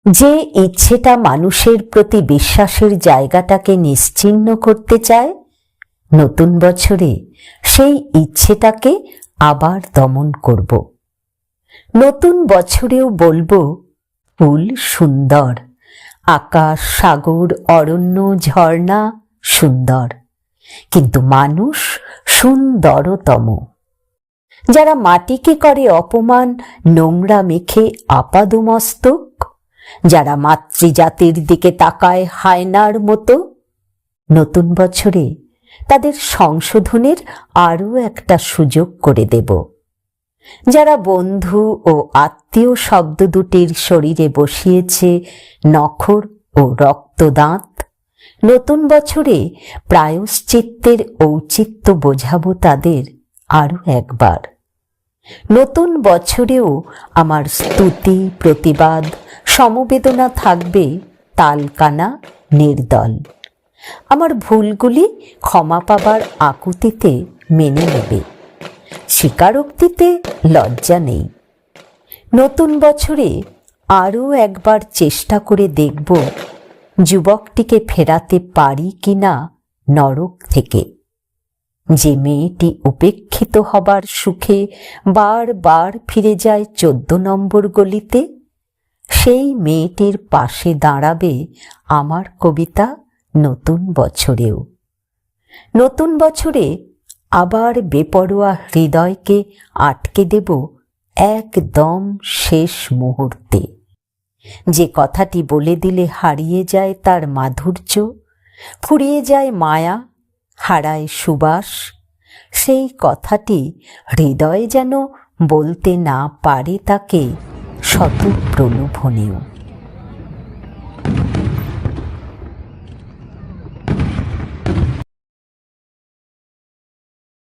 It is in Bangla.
যে ইচ্ছেটা মানুষের প্রতি বিশ্বাসের জায়গাটাকে নিশ্চিহ্ন করতে চায়, নতুন বছরে সেই ইচ্ছেটাকে আবার দমন করব। নতুন বছরেও বলবো, ফুল সুন্দর, আকাশ, সাগর, অরণ্য, ঝর্ণা সুন্দর, কিন্তু মানুষ সুন্দরতম। যারা মাটিকে করে অপমান, নোংরা মেখে আপাদমস্তক, যারা মাতৃজাতির দিকে তাকায় হায়নার মতো, নতুন বছরে তাদের সংশোধনের আরও একটা সুযোগ করে দেব। যারা বন্ধু ও আত্মীয় শব্দ দুটির শরীরে বসিয়েছে নখর ও রক্তদাঁত, নতুন বছরে প্রায়শ্চিত্তের ঔচিত্য বোঝাবো তাদের আরও একবার। নতুন বছরেও আমার স্তুতি, প্রতিবাদ, সমবেদনা থাকবে তালকানা নির্দল। আমার ভুলগুলি ক্ষমা পাবার আকুতিতে মেনে নেবে, স্বীকারোক্তিতে লজ্জা নেই। নতুন বছরে আরও একবার চেষ্টা করে দেখব যুবকটিকে ফেরাতে পারি কিনা নরক থেকে। যে মেয়েটি উপেক্ষিত হবার সুখে বারবার ফিরে যায় 14 নম্বর গলিতে, সেই মেয়েটির পাশে দাঁড়াবে আমার কবিতা নতুন বছরেও। নতুন বছরে আবার বেপরোয়া হৃদয়কে আটকে দেব একদম শেষ মুহূর্তে। যে কথাটি বলে দিলে হারিয়ে যায় তার মাধুর্য, ফুরিয়ে যায় মায়া, হারায় সুবাস, সেই কথাটি হৃদয় যেন বলতে না পারে তাকে শত প্রলোভনেও।